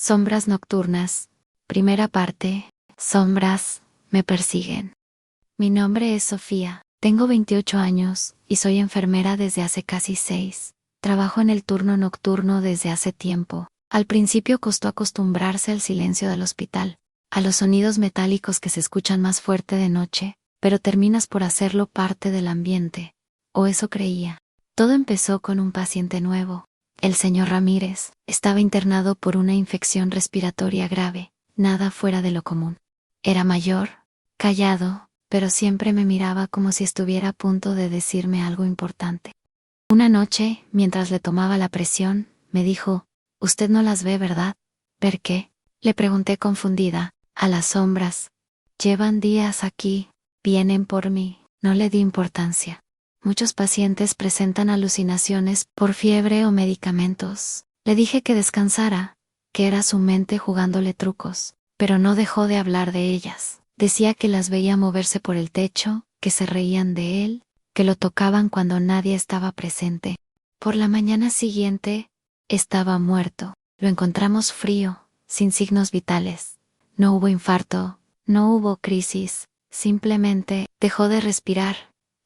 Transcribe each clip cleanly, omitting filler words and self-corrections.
Sombras nocturnas. Primera parte. Sombras me persiguen. Mi nombre es Sofía. Tengo 28 años y soy enfermera desde hace casi 6. Trabajo en el turno nocturno desde hace tiempo. Al principio costó acostumbrarse al silencio del hospital, a los sonidos metálicos que se escuchan más fuerte de noche, pero terminas por hacerlo parte del ambiente. O eso creía. Todo empezó con un paciente nuevo. El señor Ramírez estaba internado por una infección respiratoria grave, nada fuera de lo común. Era mayor, callado, pero siempre me miraba como si estuviera a punto de decirme algo importante. Una noche, mientras le tomaba la presión, me dijo: «Usted no las ve, ¿verdad?» «¿Ver qué?», le pregunté confundida. «A las sombras. Llevan días aquí, vienen por mí». No le di importancia. Muchos pacientes presentan alucinaciones por fiebre o medicamentos. Le dije que descansara, que era su mente jugándole trucos, pero no dejó de hablar de ellas. Decía que las veía moverse por el techo, que se reían de él, que lo tocaban cuando nadie estaba presente. Por la mañana siguiente, estaba muerto. Lo encontramos frío, sin signos vitales. No hubo infarto, no hubo crisis, simplemente dejó de respirar.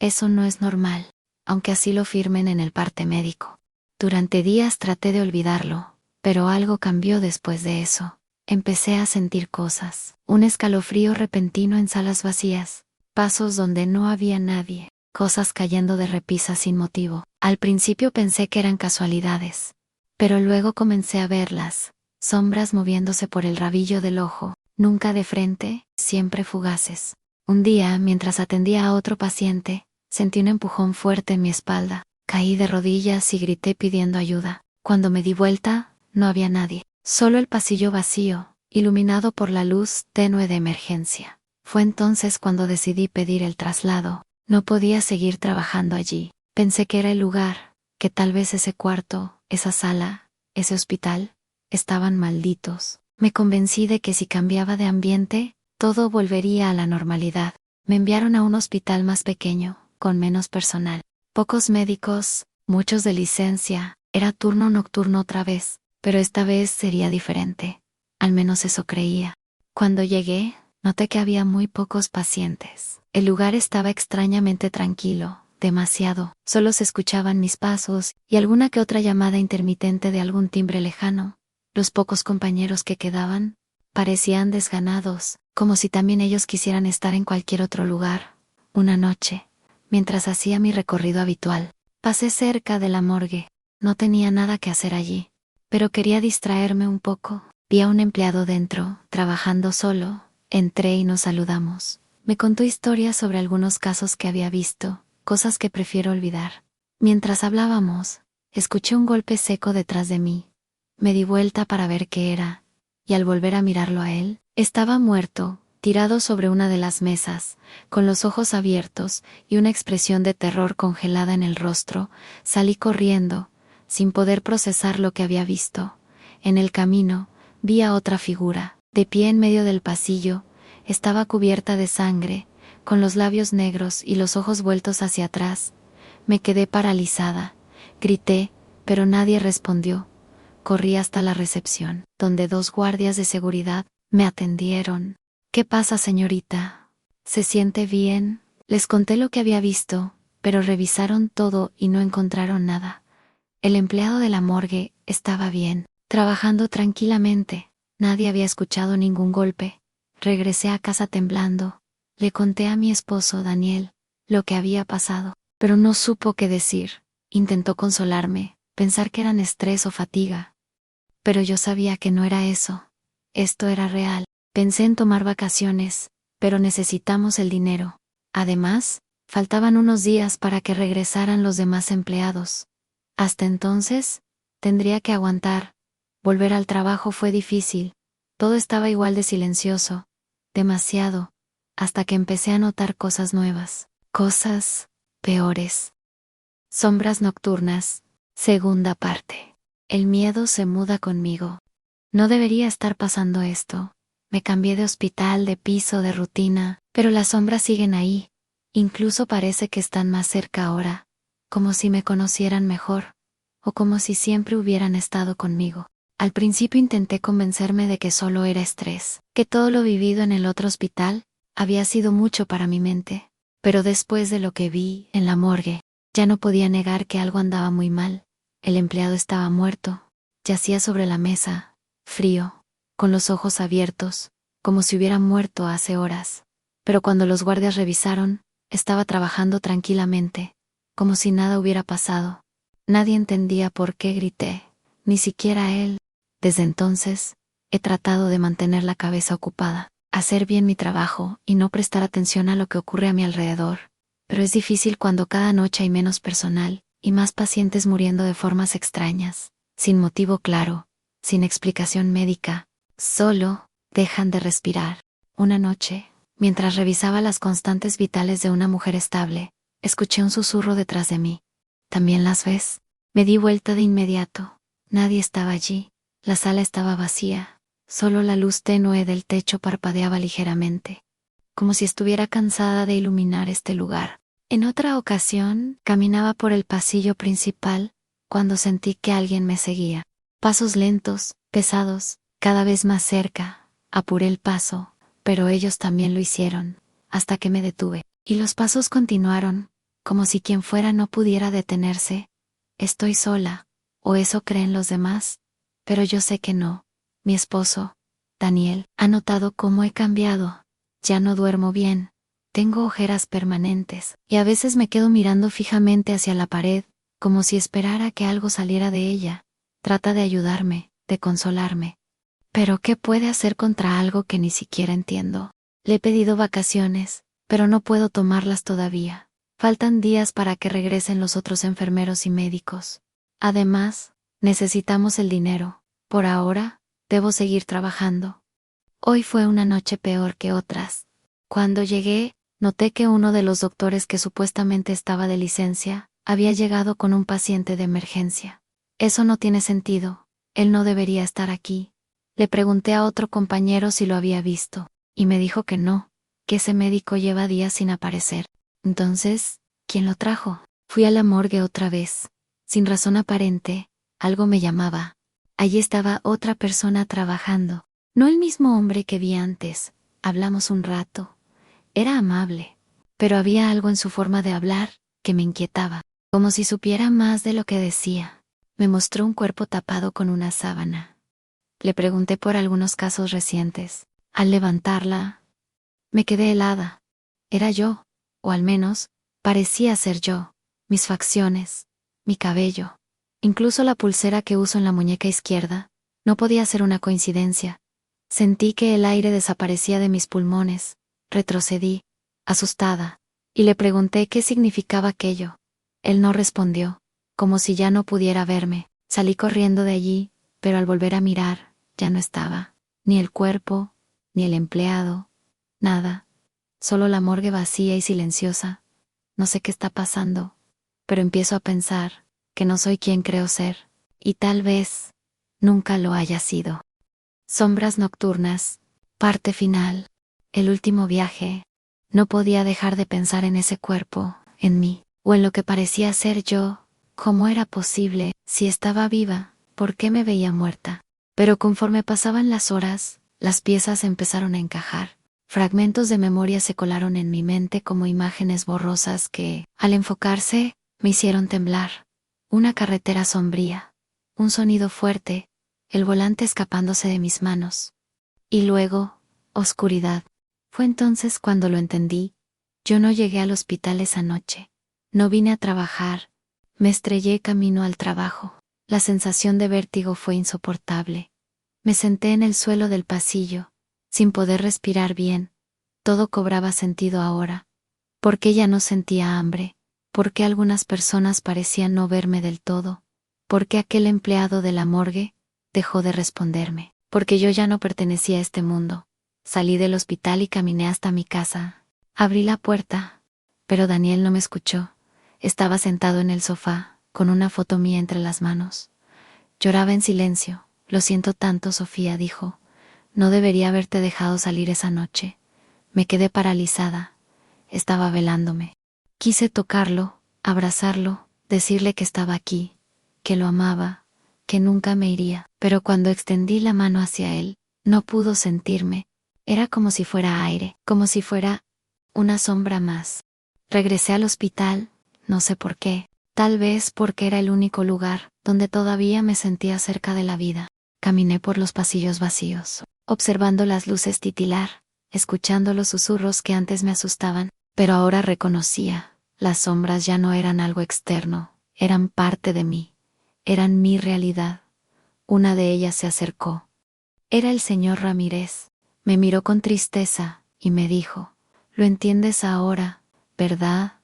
Eso no es normal, aunque así lo firmen en el parte médico. Durante días traté de olvidarlo, pero algo cambió después de eso. Empecé a sentir cosas, un escalofrío repentino en salas vacías, pasos donde no había nadie, cosas cayendo de repisas sin motivo. Al principio pensé que eran casualidades, pero luego comencé a verlas, sombras moviéndose por el rabillo del ojo, nunca de frente, siempre fugaces. Un día, mientras atendía a otro paciente, sentí un empujón fuerte en mi espalda. Caí de rodillas y grité pidiendo ayuda. Cuando me di vuelta, no había nadie. Solo el pasillo vacío, iluminado por la luz tenue de emergencia. Fue entonces cuando decidí pedir el traslado. No podía seguir trabajando allí. Pensé que era el lugar, que tal vez ese cuarto, esa sala, ese hospital, estaban malditos. Me convencí de que si cambiaba de ambiente, todo volvería a la normalidad. Me enviaron a un hospital más pequeño, con menos personal. Pocos médicos, muchos de licencia. Era turno nocturno otra vez, pero esta vez sería diferente. Al menos eso creía. Cuando llegué, noté que había muy pocos pacientes. El lugar estaba extrañamente tranquilo, demasiado. Solo se escuchaban mis pasos y alguna que otra llamada intermitente de algún timbre lejano. Los pocos compañeros que quedaban parecían desganados, como si también ellos quisieran estar en cualquier otro lugar. Una noche, mientras hacía mi recorrido habitual, pasé cerca de la morgue. No tenía nada que hacer allí, pero quería distraerme un poco. Vi a un empleado dentro, trabajando solo. Entré y nos saludamos. Me contó historias sobre algunos casos que había visto, cosas que prefiero olvidar. Mientras hablábamos, escuché un golpe seco detrás de mí. Me di vuelta para ver qué era, y al volver a mirarlo a él, estaba muerto, tirado sobre una de las mesas, con los ojos abiertos y una expresión de terror congelada en el rostro. Salí corriendo, sin poder procesar lo que había visto. En el camino, vi a otra figura, de pie en medio del pasillo. Estaba cubierta de sangre, con los labios negros y los ojos vueltos hacia atrás. Me quedé paralizada. Grité, pero nadie respondió. Corrí hasta la recepción, donde 2 guardias de seguridad me atendieron. «¿Qué pasa, señorita? ¿Se siente bien?». Les conté lo que había visto, pero revisaron todo y no encontraron nada. El empleado de la morgue estaba bien, trabajando tranquilamente. Nadie había escuchado ningún golpe. Regresé a casa temblando. Le conté a mi esposo, Daniel, lo que había pasado, pero no supo qué decir. Intentó consolarme, pensar que eran estrés o fatiga. Pero yo sabía que no era eso. Esto era real. Pensé en tomar vacaciones, pero necesitamos el dinero. Además, faltaban unos días para que regresaran los demás empleados. Hasta entonces, tendría que aguantar. Volver al trabajo fue difícil. Todo estaba igual de silencioso. Demasiado. Hasta que empecé a notar cosas nuevas. Cosas peores. Sombras nocturnas. Segunda parte. El miedo se muda conmigo. No debería estar pasando esto. Me cambié de hospital, de piso, de rutina, pero las sombras siguen ahí. Incluso parece que están más cerca ahora, como si me conocieran mejor, o como si siempre hubieran estado conmigo. Al principio intenté convencerme de que solo era estrés, que todo lo vivido en el otro hospital había sido mucho para mi mente. Pero después de lo que vi en la morgue, ya no podía negar que algo andaba muy mal. El empleado estaba muerto, yacía sobre la mesa, frío, con los ojos abiertos, como si hubiera muerto hace horas. Pero cuando los guardias revisaron, estaba trabajando tranquilamente, como si nada hubiera pasado. Nadie entendía por qué grité, ni siquiera él. Desde entonces, he tratado de mantener la cabeza ocupada, hacer bien mi trabajo y no prestar atención a lo que ocurre a mi alrededor. Pero es difícil cuando cada noche hay menos personal y más pacientes muriendo de formas extrañas, sin motivo claro, sin explicación médica, solo dejan de respirar. Una noche, mientras revisaba las constantes vitales de una mujer estable, escuché un susurro detrás de mí. ¿También las ves? Me di vuelta de inmediato. Nadie estaba allí. La sala estaba vacía. Solo la luz tenue del techo parpadeaba ligeramente, como si estuviera cansada de iluminar este lugar. En otra ocasión, caminaba por el pasillo principal, cuando sentí que alguien me seguía. Pasos lentos, pesados, cada vez más cerca. Apuré el paso, pero ellos también lo hicieron, hasta que me detuve. Y los pasos continuaron, como si quien fuera no pudiera detenerse. Estoy sola, o eso creen los demás, pero yo sé que no. Mi esposo, Daniel, ha notado cómo he cambiado. Ya no duermo bien. Tengo ojeras permanentes, y a veces me quedo mirando fijamente hacia la pared, como si esperara que algo saliera de ella. Trata de ayudarme, de consolarme. Pero ¿qué puede hacer contra algo que ni siquiera entiendo? Le he pedido vacaciones, pero no puedo tomarlas todavía. Faltan días para que regresen los otros enfermeros y médicos. Además, necesitamos el dinero. Por ahora, debo seguir trabajando. Hoy fue una noche peor que otras. Cuando llegué, noté que uno de los doctores que supuestamente estaba de licencia, había llegado con un paciente de emergencia. Eso no tiene sentido. Él no debería estar aquí. Le pregunté a otro compañero si lo había visto, y me dijo que no, que ese médico lleva días sin aparecer. Entonces, ¿quién lo trajo? Fui a la morgue otra vez. Sin razón aparente, algo me llamaba. Allí estaba otra persona trabajando. No el mismo hombre que vi antes. Hablamos un rato. Era amable, pero había algo en su forma de hablar que me inquietaba, como si supiera más de lo que decía. Me mostró un cuerpo tapado con una sábana. Le pregunté por algunos casos recientes. Al levantarla, me quedé helada. Era yo, o al menos, parecía ser yo. Mis facciones, mi cabello, incluso la pulsera que uso en la muñeca izquierda, no podía ser una coincidencia. Sentí que el aire desaparecía de mis pulmones. Retrocedí, asustada, y le pregunté qué significaba aquello. Él no respondió, como si ya no pudiera verme. Salí corriendo de allí, pero al volver a mirar, ya no estaba. Ni el cuerpo, ni el empleado, nada. Solo la morgue vacía y silenciosa. No sé qué está pasando, pero empiezo a pensar que no soy quien creo ser, y tal vez nunca lo haya sido. Sombras nocturnas, parte final, el último viaje. No podía dejar de pensar en ese cuerpo, en mí, o en lo que parecía ser yo. ¿Cómo era posible? Si estaba viva, ¿por qué me veía muerta? Pero conforme pasaban las horas, las piezas empezaron a encajar. Fragmentos de memoria se colaron en mi mente como imágenes borrosas que, al enfocarse, me hicieron temblar. Una carretera sombría, un sonido fuerte, el volante escapándose de mis manos. Y luego, oscuridad. Fue entonces cuando lo entendí. Yo no llegué al hospital esa noche. No vine a trabajar. Me estrellé camino al trabajo. La sensación de vértigo fue insoportable. Me senté en el suelo del pasillo, sin poder respirar bien. Todo cobraba sentido ahora. ¿Por qué ya no sentía hambre? ¿Por qué algunas personas parecían no verme del todo? ¿Por qué aquel empleado de la morgue dejó de responderme? Porque yo ya no pertenecía a este mundo. Salí del hospital y caminé hasta mi casa. Abrí la puerta, pero Daniel no me escuchó. Estaba sentado en el sofá, con una foto mía entre las manos. Lloraba en silencio. Lo siento tanto, Sofía, dijo. No debería haberte dejado salir esa noche. Me quedé paralizada. Estaba velándome. Quise tocarlo, abrazarlo, decirle que estaba aquí, que lo amaba, que nunca me iría, pero cuando extendí la mano hacia él, no pudo sentirme. Era como si fuera aire, como si fuera una sombra más. Regresé al hospital, no sé por qué, tal vez porque era el único lugar donde todavía me sentía cerca de la vida. Caminé por los pasillos vacíos, observando las luces titilar, escuchando los susurros que antes me asustaban, pero ahora reconocía, las sombras ya no eran algo externo, eran parte de mí, eran mi realidad. Una de ellas se acercó. Era el señor Ramírez. Me miró con tristeza y me dijo: «Lo entiendes ahora, ¿verdad?».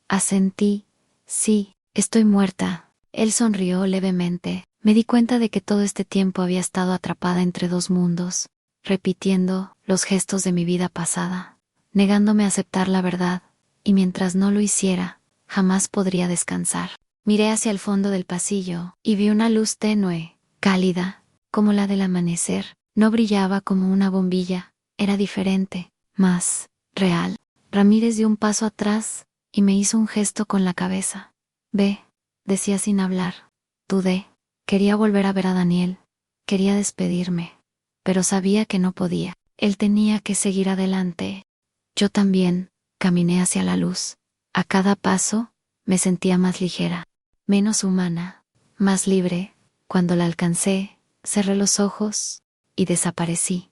Asentí: «Sí, estoy muerta». Él sonrió levemente. Me di cuenta de que todo este tiempo había estado atrapada entre dos mundos, repitiendo los gestos de mi vida pasada, negándome a aceptar la verdad, y mientras no lo hiciera, jamás podría descansar. Miré hacia el fondo del pasillo y vi una luz tenue, cálida, como la del amanecer. No brillaba como una bombilla, era diferente, más real. Ramírez dio un paso atrás y me hizo un gesto con la cabeza. «Ve», decía sin hablar. Dudé. Quería volver a ver a Daniel. Quería despedirme. Pero sabía que no podía. Él tenía que seguir adelante. Yo también caminé hacia la luz. A cada paso me sentía más ligera, menos humana, más libre. Cuando la alcancé, cerré los ojos y desaparecí.